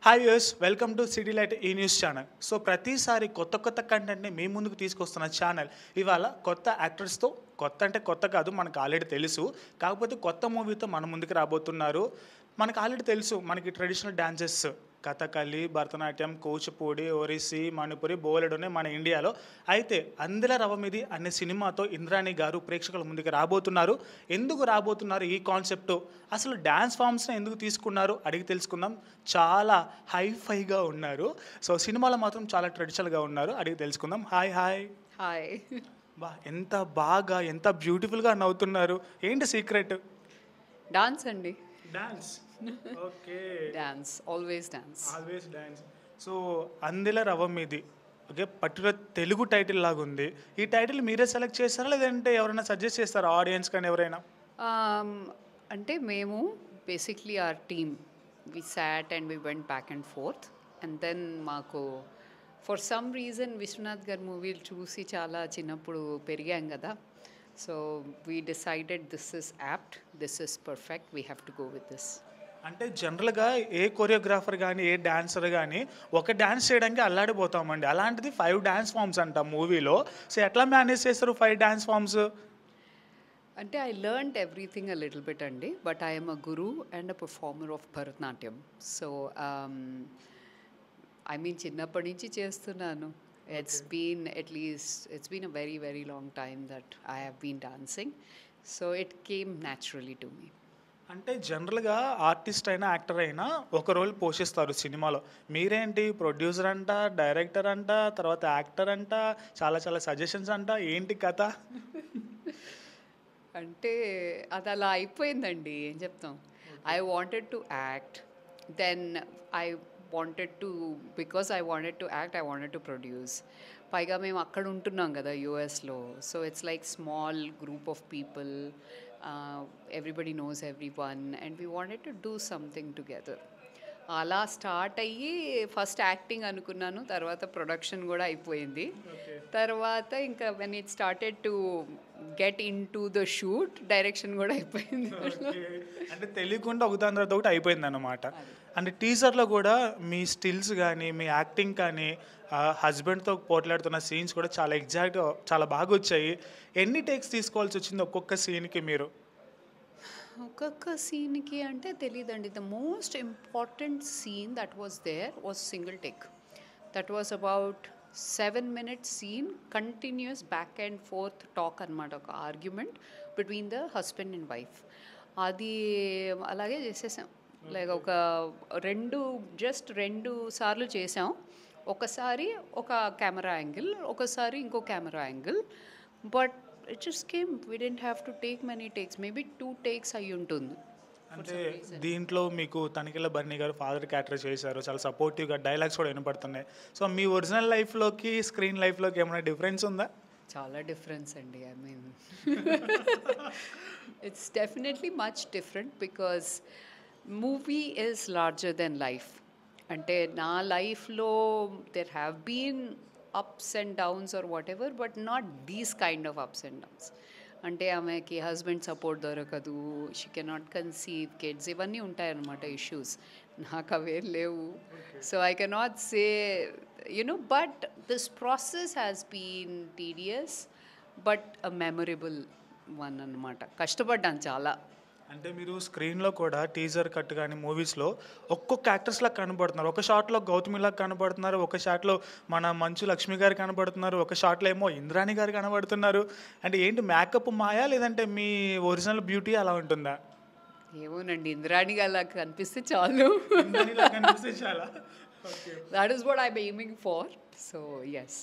Hi use welcome to City Light E news channel. So ప్రతిసారి కొత్త కొత్త కంటెంట్ని మీ ముందుకు తీసుకొస్తున్న ఛానల్ ఇవాళ కొత్త యాక్టర్స్తో, కొత్త అంటే కొత్త కాదు, మనకు ఆల్రెడీ తెలుసు, కాకపోతే కొత్త మూవీతో మన ముందుకు రాబోతున్నారు. మనకు ఆల్రెడీ తెలుసు, మనకి ట్రెడిషనల్ డాన్సెస్ కథకళి, భరతనాట్యం, కూచిపూడి, ఒరిస్సీ, మణిపురి బోలెడునే మన ఇండియాలో. అయితే అందెల రవమిది అనే సినిమాతో ఇంద్రాణి గారు ప్రేక్షకుల ముందుకు రాబోతున్నారు. ఎందుకు రాబోతున్నారు, ఈ కాన్సెప్ట్, అసలు డ్యాన్స్ ఫామ్స్ని ఎందుకు తీసుకున్నారు అడిగి తెలుసుకుందాం. చాలా హైఫైగా ఉన్నారు. సో సినిమాలో మాత్రం చాలా ట్రెడిషనల్గా ఉన్నారు, అడిగి తెలుసుకుందాం. Hi hi. హాయ్. బా ఎంత బాగా, ఎంత బ్యూటిఫుల్గా నవ్వుతున్నారు. ఏంటి సీక్రెట్? డాన్స్ అండి. Dance. Okay. Dance, always dance. Always dance. So Andela Ravamidi, okay, particular Telugu title లాగా ఉంది. ఈ టైటిల్ మీరే సెలెక్ట్ చేస్తారా, లేదంటే ఎవరైనా సజెస్ట్ చేస్తారా ఆడియన్స్ కానీ ఎవరైనా? అంటే మేము basically our team we sat and we went back and forth and then మాకు ఫర్ సమ్ రీజన్ విశ్వనాథ్ గారి మూవీలు చూసి చాలా చిన్నప్పుడు పెరిగాం కదా. So we decided this is apt, this is perfect, we have to go with this. అంటే జనరల్గా ఏ కొరియోగ్రాఫర్ కానీ ఏ డాన్సర్ కానీ ఒక డాన్స్ చేయడానికి అల్లాడిపోతామండి. అలాంటిది 5 డాన్స్ ఫామ్స్ అంట మూవీలో. సో ఎట్లా మేనేజ్ చేస్తారు 5 డాన్స్ ఫామ్స్? అంటే I learned everything a little bit అండి, but I'm a guru and a performer of Bharatanatyam. So I mean చిన్నప్పటి నుంచి చేస్తున్నాను. It's been at least, it's been a very, very long time that I have been dancing. So it came naturally to me. అంటే జనరల్గా artist అయినా actor అయినా ఒక role పోషిస్తారు సినిమాలో. మీరేంటి ప్రొడ్యూసర్ అంట, డైరెక్టర్ అంట, తర్వాత యాక్టర్ అంట, చాలా చాలా సజెషన్స్ అంట, ఏంటి కథ? అంటే అది అలా అయిపోయిందండి, ఏం చెప్తాం. I wanted to act, then I wanted to, because I wanted to act, I wanted to produce. పైగా మేము అక్కడ ఉంటున్నాం కదా యూఎస్లో. So it's like small group of people, everybody knows every one and we wanted to do something together. అలా start అయ్యి first acting అనుకున్నాను, తర్వాత ప్రొడక్షన్ కూడా అయిపోయింది. తర్వాత ఇంకా when it started to get in to the shoot, direction కూడా అయిపోయింది. అంటే తెలియకుండా ఒకదాని తర్వాత ఒకటి అయిపోయింది అన్నమాట. అంటే టీజర్లో కూడా మీ స్టిల్స్ కానీ మీ యాక్టింగ్ కానీ హస్బెండ్తో పోట్లాడుతున్న సీన్స్ కూడా చాలా ఎగ్జాక్ట్గా చాలా బాగా వచ్చాయి. ఎన్ని టేక్స్ తీసుకోవాల్సి వచ్చింది ఒక్కొక్క సీన్కి మీరు? ఒక్కొక్క సీన్కి అంటే తెలియదండి. The most important scene that was there was single take. That was about 7 minute scene, continuous back and forth talk అనమాట, ఒక argument between the husband and wife. అది అలాగే చేసేసాం. లైక్ ఒక రెండు సార్లు చేసాం. ఒకసారి ఒక కెమెరా యాంగిల్, ఒకసారి ఇంకో camera angle. But it just came, we didn't have to take many takes, maybe 2 takes అయి ఉంటుంది. అంటే దీంట్లో మీకు తనికెళ్ళ బర్నీ గారు ఫాదర్ క్యారెక్టర్ చేశారు, చాలా సపోర్టివ్గా డైలాగ్స్ కూడా వినపడుతున్నాయి. సో మీ ఒరిజినల్ లైఫ్లోకి స్క్రీన్ లైఫ్లోకి ఏమైనా డిఫరెన్స్ ఉందా? చాలా డిఫరెన్స్ అండి. I mean it's definitely much different because movie is larger than life. అంటే నా లైఫ్లో there have been ups and downs or whatever, but not these kind of ups and downs. అంటే ఆమెకి husband support దొరకదు, she cannot conceive kids, ఇవన్నీ ఉంటాయన్నమాట issues. నాకు అవే లేవు. So I cannot say you know, but this process has been tedious but a memorable one అన్నమాట. కష్టపడ్డాను చాలా. అంటే మీరు స్క్రీన్లో కూడా టీజర్ కట్ కానీ మూవీస్లో ఒక్కొక్క యాక్టర్స్లా కనబడుతున్నారు. ఒక షాట్లో గౌతమిలాగా కనబడుతున్నారు, ఒక షాట్లో మన మంచు లక్ష్మి గారు కనబడుతున్నారు, ఒక షాట్లో ఏమో ఇంద్రాణి గారు కనబడుతున్నారు. అంటే ఏంటి మేకప్ మాయా, లేదంటే మీ ఒరిజినల్ బ్యూటీ అలా ఉంటుందా? ఏమోనండి, ఇంద్రాణి అలా కనిపిస్తే చాలు. చాలా. That is what I am aiming for. So yes.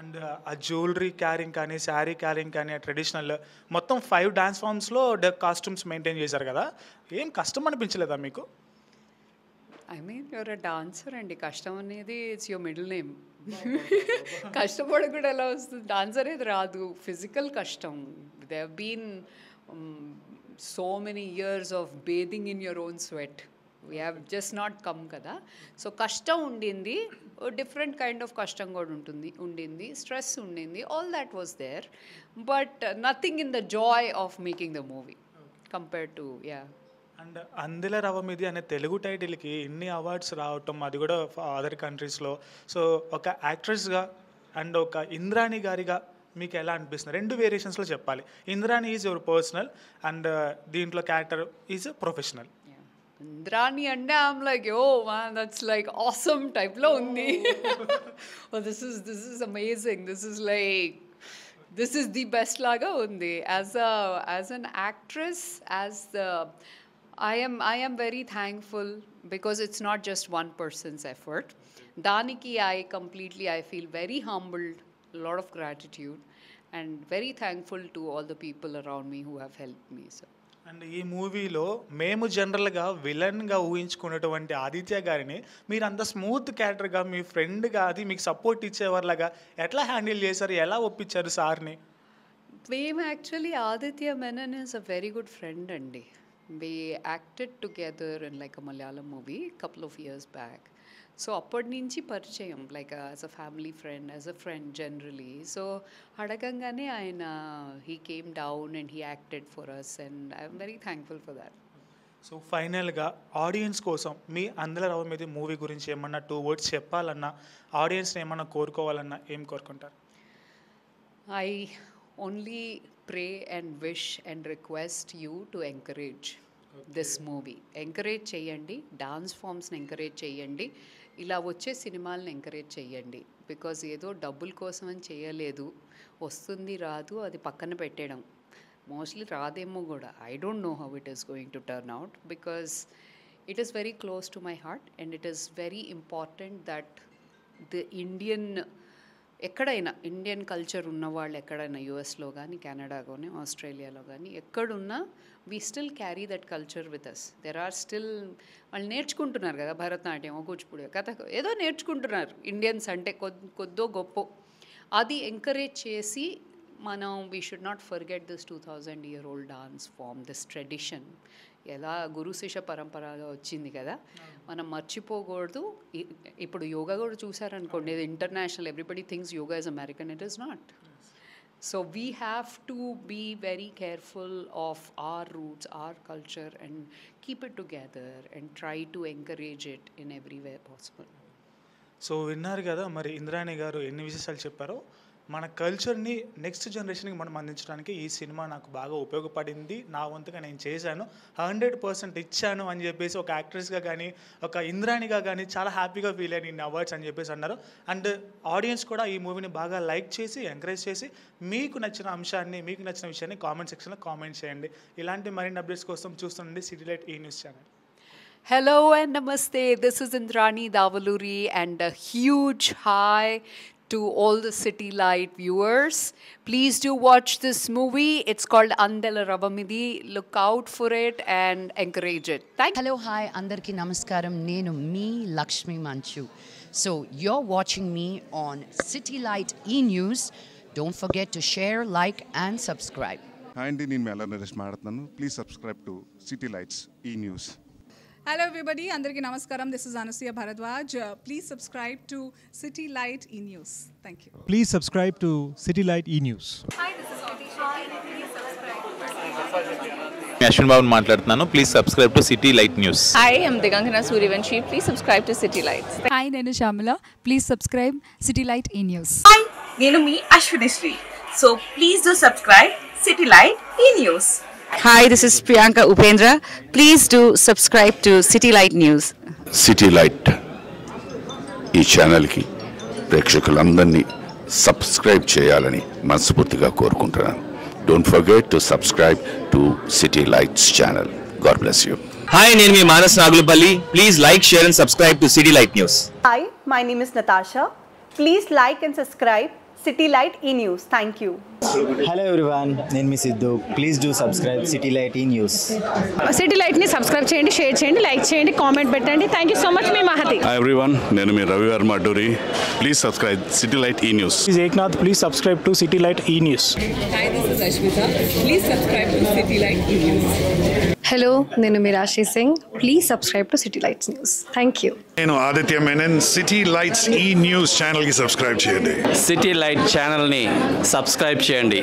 And ఆ జ్యువెలరీ క్యారింగ్ కానీ, శారీ క్యారింగ్ కానీ, ఆ ట్రెడిషనల్ మొత్తం 5 డాన్స్ ఫామ్స్లో కాస్ట్యూమ్స్ మెయింటైన్ చేశారు కదా, ఏం కష్టం అనిపించలేదా మీకు? I mean you're a dancer అండి, కష్టం అనేది ఇట్స్ యువర్ మిడిల్ నేమ్. కష్టపడ కూడా ఎలా వస్తుంది? డాన్సర్ అనేది రాదు, ఫిజికల్ కష్టం. They have been so many years of bathing in your own sweat. We have just not come కదా. సో కష్టం ఉండింది, డిఫరెంట్ కైండ్ ఆఫ్ కష్టం కూడా ఉండింది, స్ట్రెస్ ఉండింది, all that was there, but nothing in the joy of making the movie compared to yeah and Andela Ravamidi అనే తెలుగు టైటిల్కి ఇన్ని awards రావటం, అది కూడా అదర్ కంట్రీస్లో. సో ఒక యాక్ట్రెస్గా అండ్ ఒక ఇంద్రాణి గారిగా మీకు ఎలా అనిపిస్తుంది? 2 వేరియేషన్స్లో చెప్పాలి. Indrani is your personal and దీంట్లో క్యారెక్టర్ ఈజ్ ప్రొఫెషనల్. ఇంద్రాణి అంటే I'm like oh man that's like awesome టైప్లో ఉంది. This is amazing, this is the best లాగా ఉంది. As an actress, I am very thankful because it's not just one person's effort. Daniki I feel very humbled, a lot of gratitude and very thankful to all the people around me who have helped me. So and ఈ మూవీలో మేము జనరల్గా విలన్గా ఊహించుకున్నటువంటి ఆదిత్య గారిని మీరు అంత smooth క్యారెక్టర్గా, మీ ఫ్రెండ్గా, అది మీకు సపోర్ట్ ఇచ్చేవాళ్ళగా ఎట్లా హ్యాండిల్ చేశారు? ఎలా ఒప్పించారు సార్ని? మేము actually Aditya Menon is a very good friend అండి. We acted together in like a Malayalam movie couple of years back. So అప్పటి నుంచి పరిచయం, like as a family friend, as a friend generally. So అడగంగానే ఆయన he came down and he acted for us and I'm very thankful for that. So ఫైనల్గా audience కోసం మీ Andela రవమిది movie గురించి ఏమన్నా 2 words చెప్పాలన్నా, ఆడియన్స్ని ఏమన్నా కోరుకోవాలన్నా ఏం కోరుకుంటారు? I only pray and wish and request you to encourage this movie. Encourage చేయండి, డాన్స్ ఫామ్స్ని ఎంకరేజ్ చేయండి, ఇలా వచ్చే సినిమాలను ఎంకరేజ్ చేయండి. బికాజ్ ఏదో డబ్బుల కోసం అని చేయలేదు, వస్తుంది రాదు అది పక్కన పెట్టేయడం. మోస్ట్లీ రాదేమో కూడా. I don't know how it is going to turn out because it is very close to my heart and it is very important that the ఎక్కడైనా ఇండియన్ కల్చర్ ఉన్నవాళ్ళు ఎక్కడైనా యూఎస్లో కానీ, కెనడాలోని, ఆస్ట్రేలియాలో కానీ ఎక్కడున్నా we still carry that culture with us. There are still వాళ్ళు నేర్చుకుంటున్నారు కదా, భరతనాట్యం, కూచిపూడి, కథ ఏదో నేర్చుకుంటున్నారు ఇండియన్స్ అంటే కొద్దో గొప్ప. అది ఎంకరేజ్ చేసి మనం we should not forget this 2000-year-old dance form, this tradition. ఎలా గురు శిష్య పరంపరగా వచ్చింది కదా, మనం మర్చిపోకూడదు. ఇప్పుడు యోగా కూడా చూసారనుకోండి, ఇది international, everybody thinks yoga is American, it is not. So we have to be very careful of our roots, our culture and keep it together and try to encourage it in every way possible. So విన్నారు కదా మరి ఇంద్రాణి గారు ఎన్ని విశేషాలు చెప్పారో. మన కల్చర్ని next జనరేషన్కి మనం అందించడానికి ఈ సినిమా నాకు బాగా ఉపయోగపడింది, నా వంతుగా నేను చేశాను, 100% ఇచ్చాను అని చెప్పేసి ఒక యాక్ట్రెస్గా కానీ, ఒక ఇంద్రాణిగా కానీ చాలా హ్యాపీగా ఫీల్ అయ్యాను ఇన్ని అవార్డ్స్ అని చెప్పేసి అన్నారు. అండ్ ఆడియన్స్ కూడా ఈ మూవీని బాగా లైక్ చేసి, ఎంకరేజ్ చేసి, మీకు నచ్చిన అంశాన్ని, మీకు నచ్చిన విషయాన్ని కామెంట్ సెక్షన్లో కామెంట్ చేయండి. ఇలాంటి మరిన్ని అప్డేట్స్ కోసం చూస్తుండండి city Light E news channel. Hello and namaste. This is Indrani Davaluri and a huge hi to all the City Light viewers. Please do watch this movie. It's called Andela Ravamidi. Look out for it and encourage it. Hello, hi, Andarki Namaskaram. Nenu me Lakshmi Manchu. So you're watching me on City Light E-News. Don't forget to share, like and subscribe. Hi అండి, నేను మెల్ల నరేష్ మాట్లాడుతున్నాను. Please subscribe to City Lights E news. Hello everybody, Andarki Namaskaram. This is Anasuya Bharadwaj. Please subscribe to City Light E-News. Thank you. Please subscribe to City Light E-News. Ashwin Babu మాట్లాడుతున్నాను. Please subscribe to City Light news. Hi, I'm Digangana Suryavanshi. Please subscribe to City Lights. Hi, నేను Shamila. Please subscribe City Light E-News. Hi, నేను మీ Ashwini Sri. So please do subscribe City Light E-News. Hi, this is Priyanka Upendra. Please do subscribe to City Light News. City Light ఈ ఛానల్కి ప్రేక్షకులందరినీ subscribe చేయాలని మనస్ఫూర్తిగా కోరుకుంటున్నాను. Don't forget to subscribe to City Lights channel. God bless you. Hi, నేను మీ Manas Nagulapalli. Please like, share and subscribe to City Light news. Hi, my name is Natasha. Please like and subscribe City Light E-News. Thank you. Hello everyone, నేను మీ Siddhu. Please do subscribe City Light E news. City లైట్ని subscribe చేయండి, share చేయండి, like చేయండి, comment పెట్టండి. Thank you so much. మీ Mahathi. Hi everyone, నేను మీ Ravi Varma Adduri. Please subscribe City Light E news. Eknath. Please subscribe to City Light E news. Hi, this is Ashwitha. Please subscribe to City Light E news. Hello, నేను Meerashi Singh. Please subscribe to City Lights news. Thank you. నేను Aditya Menon. City Lights E news ఛానల్కి subscribe చేయండి. City Light ఛానల్ని subscribe చేయండి.